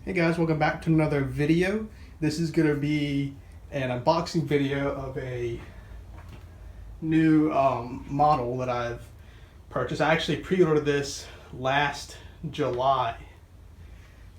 Hey guys, welcome back to another video. This is going to be an unboxing video of a new model that I've purchased. I actually pre-ordered this last July,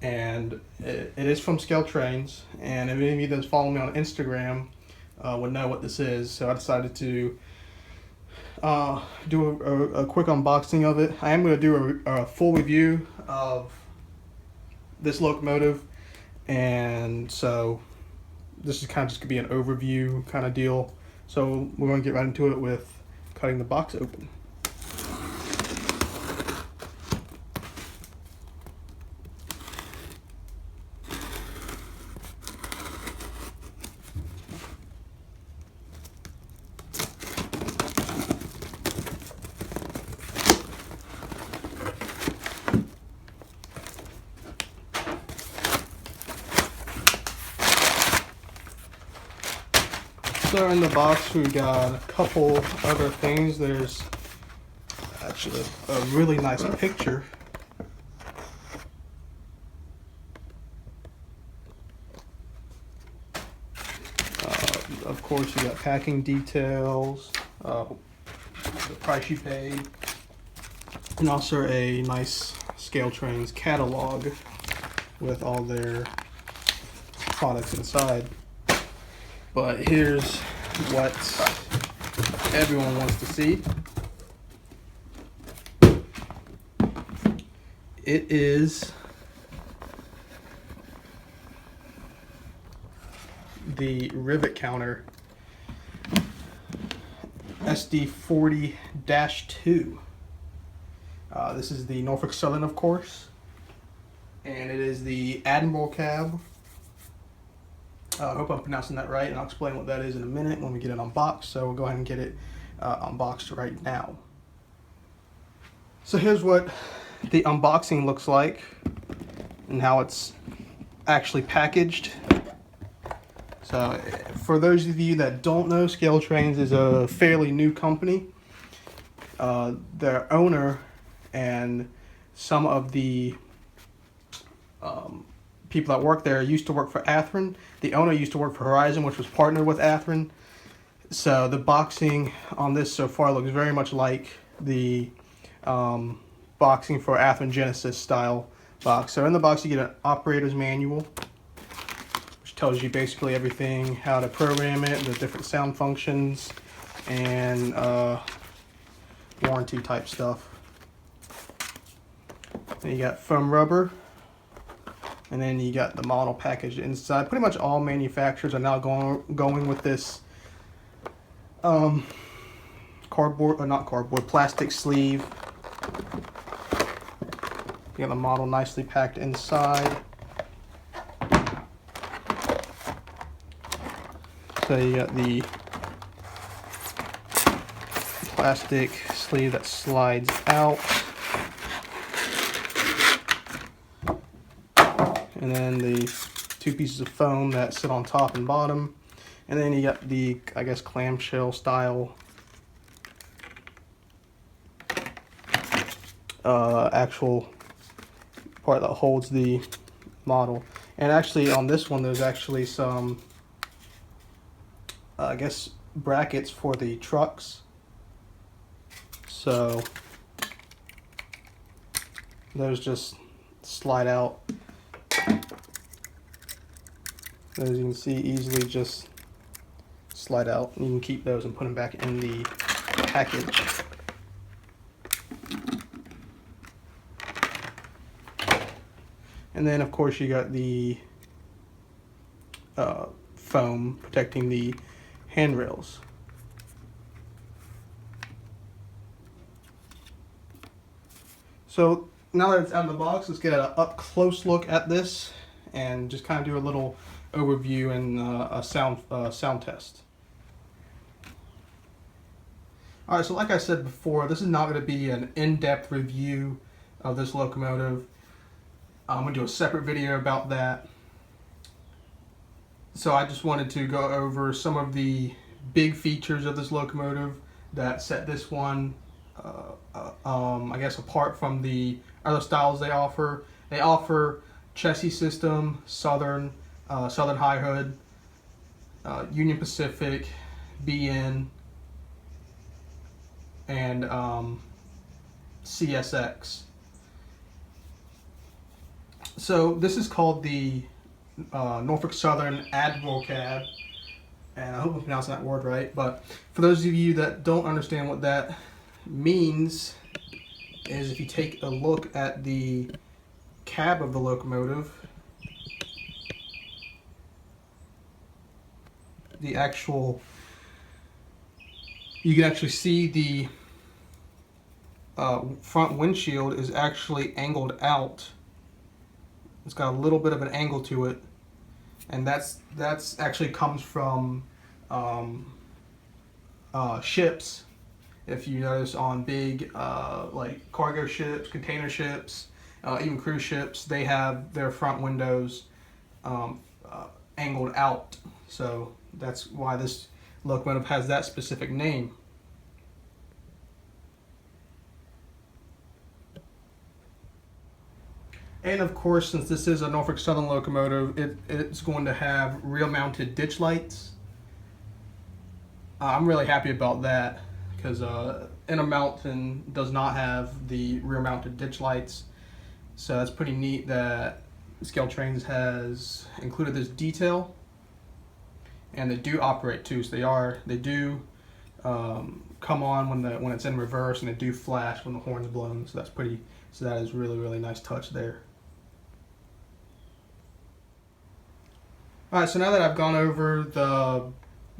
and it is from Scaletrains, and if any of you that's following me on Instagram would know what this is, so I decided to do a quick unboxing of it. I am going to do a full review of this locomotive, and so this is kind of just gonna be an overview kind of deal. So we're going to get right into it with cutting the box open. So in the box we got a couple other things. There's actually a really nice picture. Of course you got packing details, the price you paid, and also a nice Scaletrains catalog with all their products inside. But here's what everyone wants to see. It is the rivet counter SD40-2. This is the Norfolk Southern, of course, and it is the Admiral cab. I hope I'm pronouncing that right, and I'll explain what that is in a minute when we get it unboxed. So we'll go ahead and get it unboxed right now. So here's what the unboxing looks like and how it's actually packaged. So for those of you that don't know, Scaletrains is a fairly new company. Their owner and some of the people that work there used to work for Athearn. The owner used to work for Horizon, which was partnered with Athearn. So the boxing on this so far looks very much like the boxing for Athearn Genesis style box. So in the box you get an operator's manual, which tells you basically everything, how to program it, the different sound functions, and warranty type stuff. Then you got foam rubber. And then you got the model packaged inside. Pretty much all manufacturers are now going with this plastic sleeve. You got the model nicely packed inside. So you got the plastic sleeve that slides out. And then the two pieces of foam that sit on top and bottom. And then you got the, I guess, clamshell style actual part that holds the model. And actually on this one there's actually some, I guess, brackets for the trucks. So those just slide out. As you can see, easily just slide out. You can keep those and put them back in the package. And then of course you got the foam protecting the handrails. So now that it's out of the box, let's get an up close look at this and just kind of do a little overview and a sound test. Alright, so like I said before, this is not going to be an in-depth review of this locomotive. I'm going to do a separate video about that. So I just wanted to go over some of the big features of this locomotive that set this one I guess apart from the other styles they offer. They offer chassis system, Southern High Hood, Union Pacific, BN, and CSX. So this is called the Norfolk Southern Admiral cab, and I hope I'm pronouncing that word right. But for those of you that don't understand what that means, is if you take a look at the cab of the locomotive, the actual, you can actually see the front windshield is actually angled out. It's got a little bit of an angle to it, and that's actually comes from ships. If you notice on big like cargo ships, container ships, even cruise ships, they have their front windows angled out. So that's why this locomotive has that specific name. And of course, since this is a Norfolk Southern locomotive, it's going to have rear mounted ditch lights. I'm really happy about that, because Intermountain does not have the rear mounted ditch lights. So that's pretty neat that Scaletrains has included this detail. And they do operate too, so they do come on when it's in reverse, and they do flash when the horn's blown. So that is really nice touch there. All right, so now that I've gone over the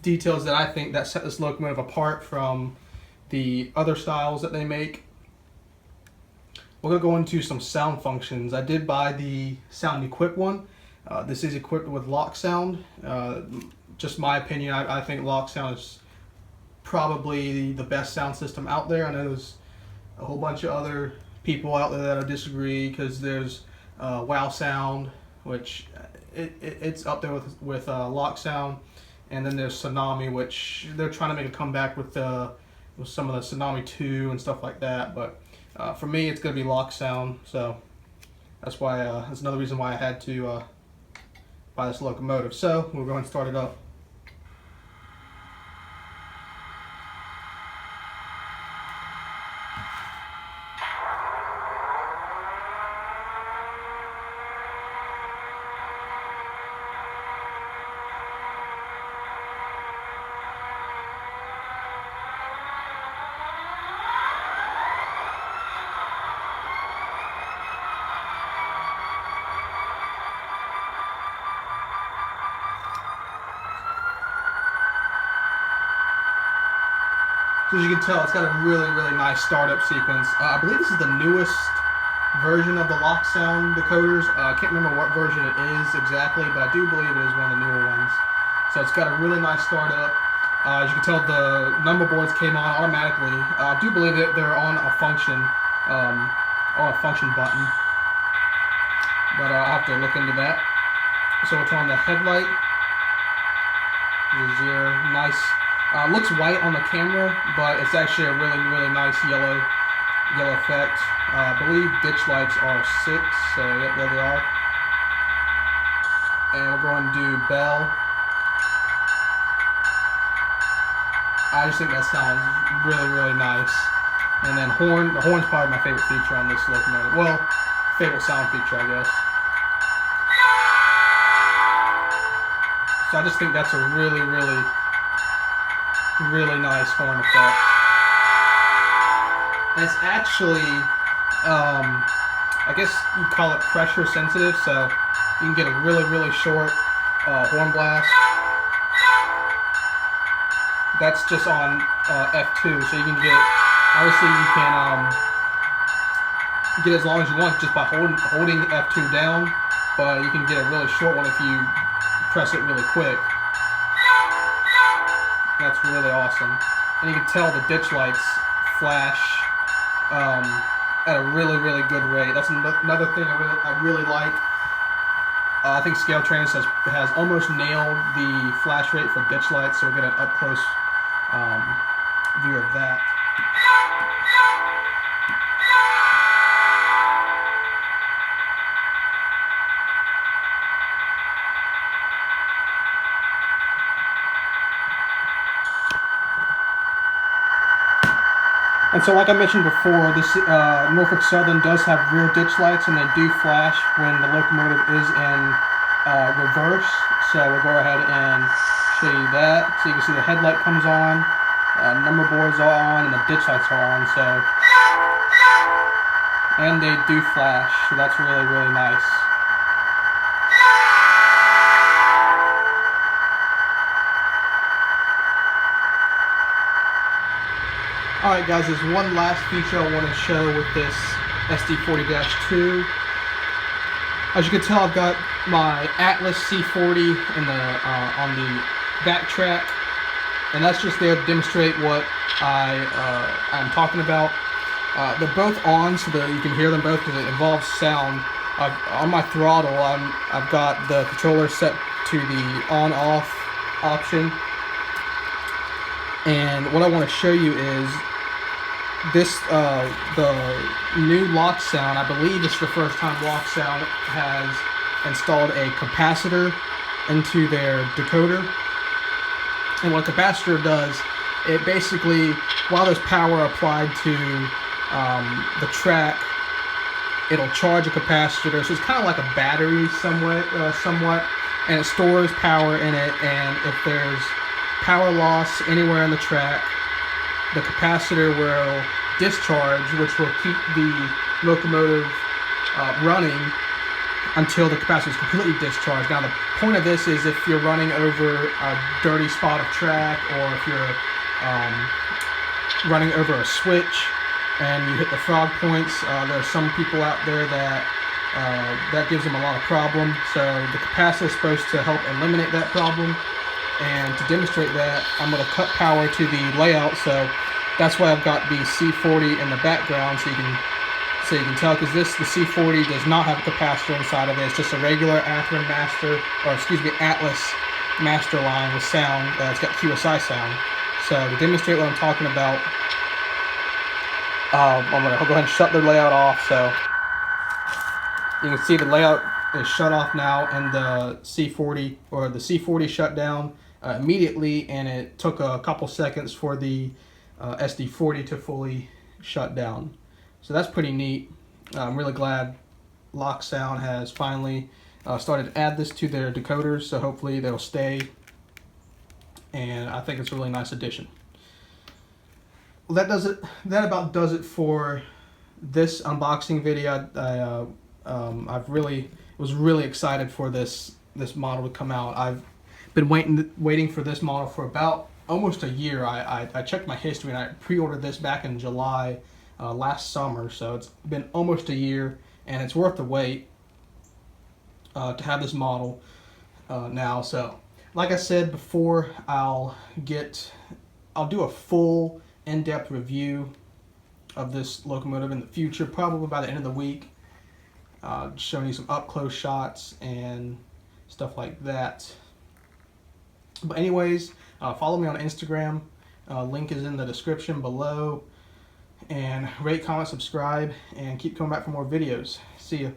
details that I think that set this locomotive apart from the other styles that they make, we're gonna go into some sound functions. I did buy the Sound Equip one. This is equipped with loksoud. Just my opinion, I think loksoud is probably the best sound system out there. I know there's a whole bunch of other people out there that disagree, because there's wow sound, which it's up there with loksoud, and then there's Tsunami, which they're trying to make a comeback with some of the Tsunami 2 and stuff like that. But for me, it's gonna be loksoud. So that's why that's another reason why I had to buy this locomotive. So we're going to start it up. So as you can tell, it's got a really nice startup sequence. I believe this is the newest version of the loksoud decoders. I can't remember what version it is exactly, but I do believe it is one of the newer ones. So it's got a really nice startup. As you can tell, the number boards came on automatically. I do believe that they're on a function button, but I'll have to look into that. So we'll turn on the headlight. Zero, nice. Looks white on the camera, but it's actually a really nice yellow effect. I believe ditch lights are 6, so yep, there they are. And we're going to do bell. I just think that sounds really nice. And then horn. The horn's probably my favorite feature on this locomotive. Well, favorite sound feature, I guess. So I just think that's a really nice horn effect. And it's actually, I guess you call it pressure sensitive, so you can get a really short horn blast. That's just on F2, so you can get, obviously you can get as long as you want just by holding F2 down, but you can get a really short one if you press it really quick. That's really awesome. And you can tell the ditch lights flash at a really good rate. That's another thing I really like. I think Scaletrains has almost nailed the flash rate for ditch lights, so we'll get an up close view of that. And so, like I mentioned before, this Norfolk Southern does have rear ditch lights, and they do flash when the locomotive is in reverse. So we'll go ahead and show you that. So you can see the headlight comes on, number boards are on, and the ditch lights are on. So, and they do flash, so that's really, really nice. Alright guys, there's one last feature I want to show with this SD40-2. As you can tell, I've got my Atlas C40 in the, on the back track, and that's just there to demonstrate what I'm talking about. They're both on, so that you can hear them both because it involves sound. On my throttle, I've got the controller set to the on-off option. And what I want to show you is this, the new loksoud. I believe it's the first time loksoud has installed a capacitor into their decoder. And what a capacitor does, it basically, while there's power applied to the track, it'll charge a capacitor. So it's kind of like a battery somewhat, and it stores power in it. And if there's power loss anywhere on the track, the capacitor will discharge, which will keep the locomotive running until the capacitor is completely discharged. Now the point of this is if you're running over a dirty spot of track, or if you're running over a switch and you hit the frog points, there are some people out there that gives them a lot of problem. So the capacitor is supposed to help eliminate that problem. And to demonstrate that, I'm going to cut power to the layout, so that's why I've got the C40 in the background, so you can tell, because the C40 does not have a capacitor inside of it. It's just a regular Atlas master line with sound. It's got QSI sound. So to demonstrate what I'm talking about, I'm going to go ahead and shut the layout off. So you can see the layout is shut off now, and the C40 shut down immediately, and it took a couple seconds for the SD40 to fully shut down. So that's pretty neat. I'm really glad loksoud has finally started to add this to their decoders, so hopefully they'll stay, and I think it's a really nice addition. Well, that about does it for this unboxing video. I was really excited for this model to come out. I've been waiting for this model for about almost a year. I checked my history, and I pre-ordered this back in July last summer, so it's been almost a year, and it's worth the wait to have this model now. So like I said before, I'll do a full in-depth review of this locomotive in the future, probably by the end of the week, showing you some up-close shots and stuff like that. But anyways, follow me on Instagram. Link is in the description below. And rate, comment, subscribe, and keep coming back for more videos. See ya.